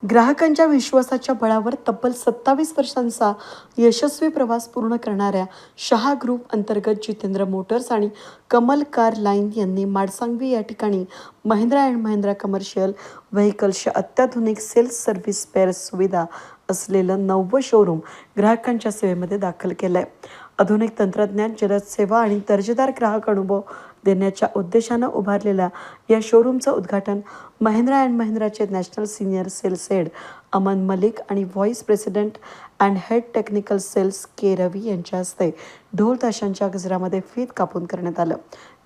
ग्राहकांच्या विश्वासाच्या बळावर तब्बल 27 वर्षांचा यशस्वी प्रवास पूर्ण करणाऱ्या शहा ग्रुप अंतर्गत जितेंद्र मोटर्स आणि कमल कार लाईन यांनी माडसांगवी या ठिकाणी महिंद्रा अँड महिंद्रा कमर्शियल व्हेकल्सच्या अत्याधुनिक सेल्स सर्व्हिस स्पेअर सुविधा असलेलं 9वं शोरूम ग्राहकांच्या सेवेमध्ये दाखल केलं आहे. आधुनिक तंत्रज्ञान, जलद सेवा आणि दर्जेदार ग्राहक अनुभव देण्याच्या उद्देशानं उभारलेल्या या शोरूमचं उद्घाटन महिंद्रा अँड महिंद्राचे national senior sales head Aman Malik आणि vice president and head technical sales K Ravi यांच्या हस्ते ढोल ताशांच्या गजरामध्ये फीत कापून करण्यात आलं.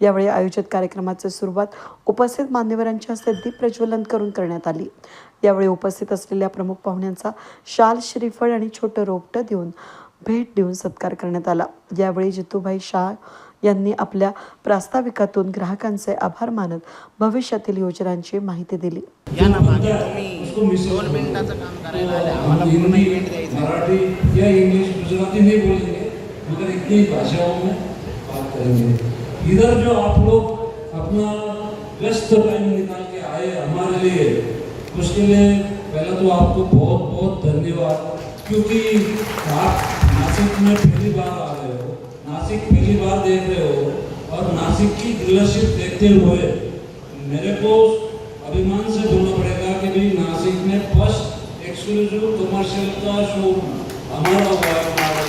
यावेळी आयोजित कार्यक्रमाची सुरुवात उपस्थित मान्यवरांच्या हस्ते दीप प्रज्वलन करून करण्यात आली. यावेळी उपस्थित असलेल्या प्रमुख पाहुण्यांचा शाल, श्रीफळ आणि छोटं रोपटं भेट देऊन सत्कार करण्यात आला. यावेळी जितूभाई शाह यांनी आपल्या प्रास्ताविकातून ग्राहकांचे आभार मानत भविष्यातील योजनांची माहिती दिली. या ना मागे तुम्ही 2 मिनिटाचं काम करायला आले, आम्हाला पूर्ण इव्हेंट द्यायचं. मराठी या इंग्लिश गुजराती नहीं बोलेंगे, मगर इतनी भाषाओं में बात करेंगे. इधर जो आप लोग अपना व्यस्त टाइम निकाल के आए हमारे लिए, उसके लिए पहले तो आपको बहुत बहुत धन्यवाद. क्योंकि आप नासिक में पहली बार आ रहे हो, नासिक पहली बार देख रहे हो और नासिक की डीलरशिप देखते हुए मेरे को अभिमान से बोलना पड़ेगा कि भाई नासिक में फर्स्ट एक्सक्लूसिव कमर्शियल का शोरूम हमारा हुआ है.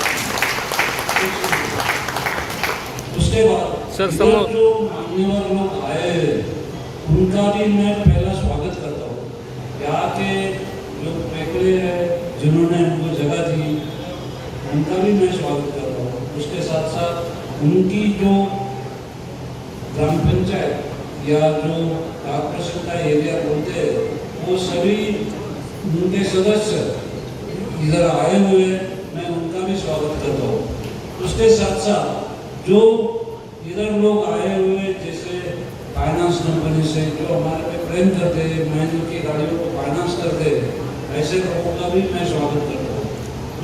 उसके बाद सर जो मान्यवर लोग आए हैं उनका भी मैं पहला स्वागत करता हूँ. यहाँ के जो पेकड़े हैं जिन्होंने हमको जगह दी उनका भी मैं स्वागत करता हूँ. उसके साथ साथ उनकी जो ग्राम पंचायत या जो कॉर्पोरेशन का एरिया बोलते हैं वो सभी उनके सदस्य इधर आए हुए, मैं उनका भी स्वागत करता हूँ. उसके साथ साथ जो इधर लोग आए हुए जैसे फाइनेंस कंपनी से जो हमारे पे प्रेम करते हैं, महिंद्रा की गाड़ियों को फाइनेंस करते हैं, ऐसे लोगों का भी मैं स्वागत करता हूँ.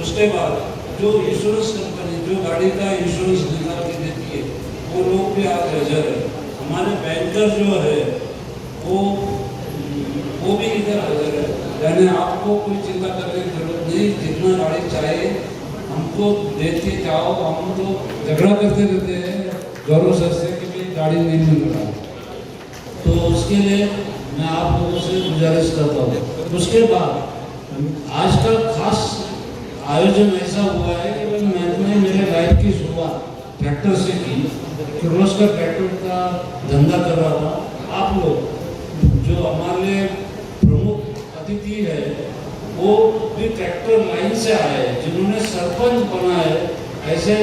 उसके बाद जो इंश्योरेंस कंपनी जो गाड़ी का इंश्योरेंस निकाल के देती है वो लोग भी आज हाजिर है. हमारे बैंकर जो है वो भी इधर हाजिर है. यानी आपको कोई चिंता करने की जरूरत नहीं, जितना गाड़ी चाहिए हमको देते जाओ. हम तो झगड़ा करते रहते हैं गौरव सर से कि भाई गाड़ी नहीं मिल रहा, तो उसके लिए मैं आप लोगों से गुजारिश करता हूँ. उसके बाद आज का खास आयोजन ऐसा हुआ है कि मैंने मेरे लाइफ की शुरुआत ट्रैक्टर से की. किर्लोस्कर ट्रैक्टर का धंधा कर रहा था. आप लोग जो हमारे लिए प्रमुख अतिथि है वो भी ट्रैक्टर लाइन से आए, जिन्होंने सरपंच बना है, ऐसे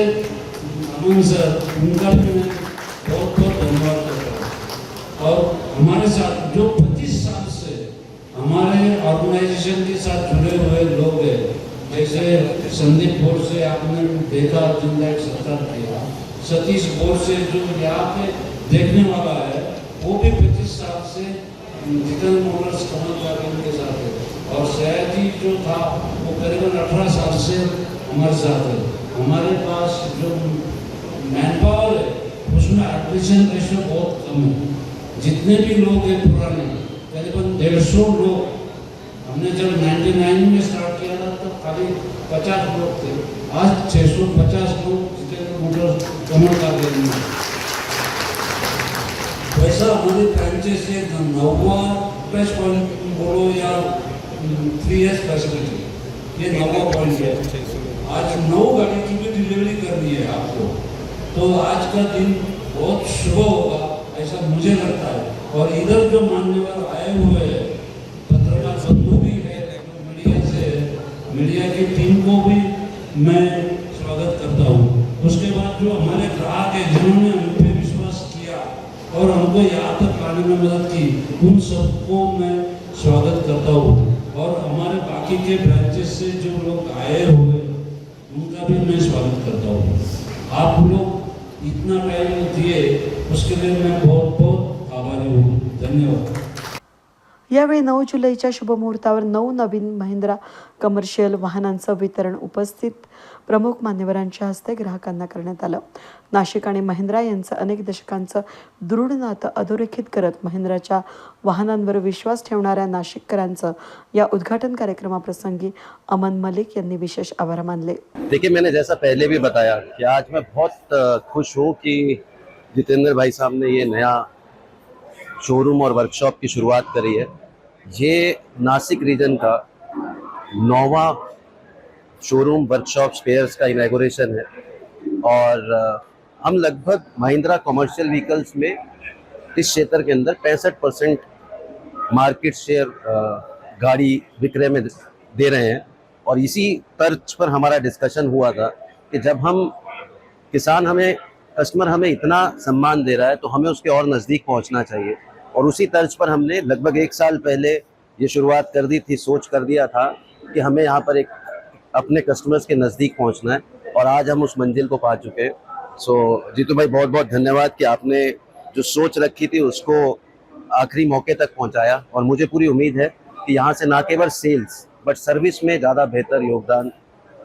अमन सर, उनका भी मैं बहुत बहुत धन्यवाद करता हूँ. और हमारे साथ जो 25 साल से हमारे ऑर्गेनाइजेशन के साथ जुड़े हुए लोग हैं, जैसे संदीप बोर से आपने देखा जिंदा एक सत्कार किया, सतीश बोर से जो यहाँ पे देखने वाला है वो भी 25 साल से जितेंद्र मोटर्स कमल कार के साथ है. और सयाजी जो था वो करीबन 18 साल से हमारे साथ है. हमारे पास जो मैन पावर है उसमें एडमिशन रेशो बहुत कम है. जितने भी लोग हैं पुराने करीबन 150 लोग, हमने जब 99 में स्टार्ट किया था तब खाली 50 लोग थे. आज 650 लोग जितेंद्र मोटर्स कमल कार में. वैसा हमारी फ्रेंचाइजी 9वां टच पॉइंट बोलो या 3S फैसिलिटी, ये 9वां पॉइंट है. आज 9 गाड़ी की भी डिलीवरी करनी है आपको, तो आज का दिन बहुत शुभ होगा ऐसा मुझे लगता है. और इधर जो मान्यवर आए हुए हैं, पत्रकार बंधु भी है, मीडिया से है, मीडिया की टीम को भी मैं स्वागत करता हूँ. उसके बाद जो हमारे ग्राहक हैं जिन्होंने हम पे विश्वास किया और हमको यहाँ तक लाने में मदद की, उन सबको मैं स्वागत करता हूँ. और हमारे बाकी के ब्रांचेस से जो लोग आए हुए उनका भी मैं स्वागत करता हूँ. आप लोग इतना टाइम दिए उसके लिए मैं बहुत बहुत आभारी हूँ. धन्यवाद. यावेळी 9 जुलैच्या शुभमुहूर्तावर 9 नवीन महिंद्रा कमर्शियल वाहनांचं वितरण उपस्थित प्रमुख मान्यवरांच्या हस्ते ग्राहकांना करण्यात आलं. नाशिक आणि महिंद्रा यांचं अनेक दशकांचं दृढ नातं अधोरेखित करत महिंद्राच्या वाहनांवर विश्वास ठेवणाऱ्या नाशिककरांचं या उद्घाटन कार्यक्रमाप्रसंगी अमन मलिक यांनी विशेष आभार मानले. देखिए, मैंने जैसा पहले भी बताया कि आज मैं बहुत खुश हूँ कि जितेंद्र भाई साहब ने ये नया शोरूम और वर्कशॉप की शुरुआत करी है. ये नासिक रीजन का 9वां शोरूम वर्कशॉप स्पेयर्स का इनॉग्रेशन है और हम लगभग महिंद्रा कमर्शियल व्हीकल्स में इस क्षेत्र के अंदर 65% मार्केट शेयर गाड़ी विक्रय में दे रहे हैं. और इसी तर्ज पर हमारा डिस्कशन हुआ था कि जब हम कस्टमर हमें इतना सम्मान दे रहा है तो हमें उसके और नज़दीक पहुंचना चाहिए. और उसी तर्ज पर हमने लगभग 1 साल पहले ये शुरुआत कर दी थी, सोच कर दिया था कि हमें यहाँ पर एक अपने कस्टमर्स के नज़दीक पहुंचना है और आज हम उस मंजिल को पा चुके हैं. सो जीतू भाई, बहुत बहुत धन्यवाद कि आपने जो सोच रखी थी उसको आखिरी मौके तक पहुंचाया. और मुझे पूरी उम्मीद है कि यहाँ से ना केवल सेल्स बट सर्विस में ज़्यादा बेहतर योगदान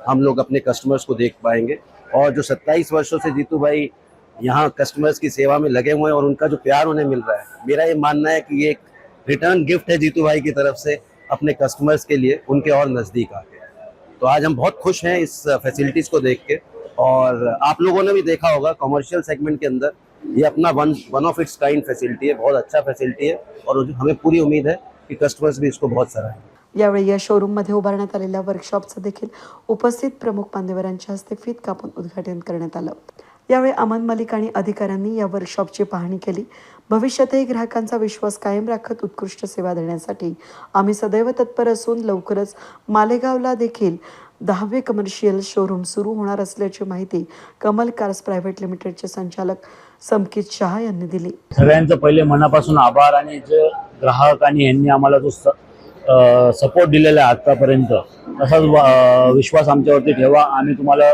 हम लोग अपने कस्टमर्स को देख पाएंगे. और जो 27 वर्षों से जीतू भाई यहाँ कस्टमर्स की सेवा में लगे हुए हैं और उनका जो प्यार उन्हें मिल रहा है, मेरा ये मानना है कि ये एक रिटर्न गिफ्ट है जीतू भाई की तरफ से अपने कस्टमर्स के लिए, उनके और नज़दीक आके. तो आज हम बहुत खुश हैं इस फैसिलिटीज़ को देख के. और आप लोगों ने भी देखा होगा कमर्शियल सेगमेंट के अंदर ये अपना one of its kind facility है, बहुत अच्छा फैसिलिटी है और हमें पूरी उम्मीद है कि कस्टमर्स भी इसको बहुत सराहेंगे. यावेळी या शोरूममध्ये उभारण्यात आलेल्या वर्कशॉपचं देखील उपस्थित प्रमुख मान्यवरांच्या हस्ते फीत कापून उद्घाटन करण्यात आलं. यावेळी अमन मलिक आणि अधिकाऱ्यांनी या वर्कशॉपची पाहणी केली. भविष्यातही ग्राहकांचा विश्वास कायम राखत उत्कृष्ट सेवा देण्यासाठी आम्ही सदैव तत्पर असून लवकरच मालेगावला देखील 10वे कमर्शियल शोरूम सुरू होणार असल्याची माहिती कमल कार्स प्रायव्हेट लिमिटेडचे संचालक समकित शहा यांनी दिली. सगळ्यांचं पहिले मनापासून आभार. आणि जे ग्राहक आणि यांनी आम्हाला जो सपोर्ट दिलेला आहे आतापर्यंत, तसाच विश्वास आमच्यावरती ठेवा. आम्ही तुम्हाला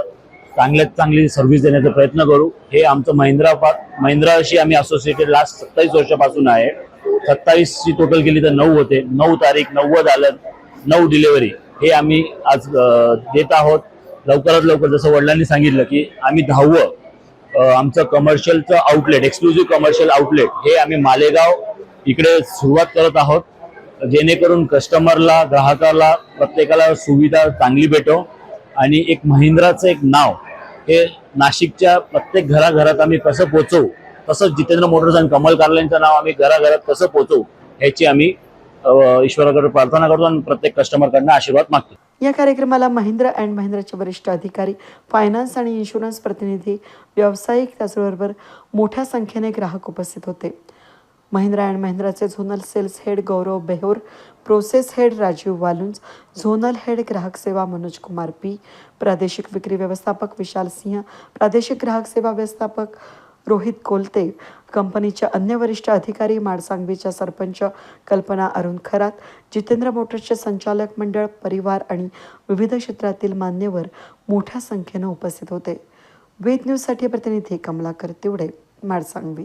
चांगल्यात चांगली सर्व्हिस देण्याचा प्रयत्न करू. हे आमचं महिंद्राशी आम्ही असोसिएटेड लास्ट 27 वर्षापासून आहे. 27ची टोटल केली तर 9 होते. 9 तारीख 90 आलं, 9 डिलेव्हरी हे आम्ही आज देत आहोत. लवकरात लवकर जसं वडिलांनी सांगितलं की आम्ही 10वं आमचं कमर्शियलचं आउटलेट, एक्सक्लुझिव्ह कमर्शियल आउटलेट हे आम्ही मालेगाव इकडे सुरुवात करत आहोत, जेणेकरून कस्टमरला, ग्राहकाला, प्रत्येकाला सुविधा चांगली भेटो आणि एक महिंद्राचं एक नाव हे नाशिकच्या प्रत्येक घराघरात आम्ही कसं पोहोचवू, तसंच जितेंद्र मोटर्स आणि कमल कार्यांचं नाव आम्ही घराघरात कसं पोहोचवू ह्याची आम्ही ईश्वराकडे प्रार्थना करतो आणि प्रत्येक कस्टमरकडनं आशीर्वाद मागतो. या कार्यक्रमाला महिंद्रा अँड महिंद्राचे वरिष्ठ अधिकारी, फायनान्स आणि इन्शुरन्स प्रतिनिधी, व्यावसायिक त्याचबरोबर मोठ्या संख्येने ग्राहक उपस्थित होते. महिंद्रा अँड महिंद्राचे zonal sales head Gaurav Behor, process head Rajiv Walunj, zonal head ग्राहक सेवा मनोज कुमार पी, प्रादेशिक विक्री व्यवस्थापक विशाल सिंह, प्रादेशिक ग्राहक सेवा व्यवस्थापक रोहित कोलते, कंपनीच्या अन्य वरिष्ठ अधिकारी, माडसांगवीच्या सरपंच कल्पना अरुण खरात, जितेंद्र मोटर्सचे संचालक मंडळ, परिवार आणि विविध क्षेत्रातील मान्यवर मोठ्या संख्येने उपस्थित होते. वेद न्यूजसाठी प्रतिनिधी कमलाकर तिवडे, माडसांगवी.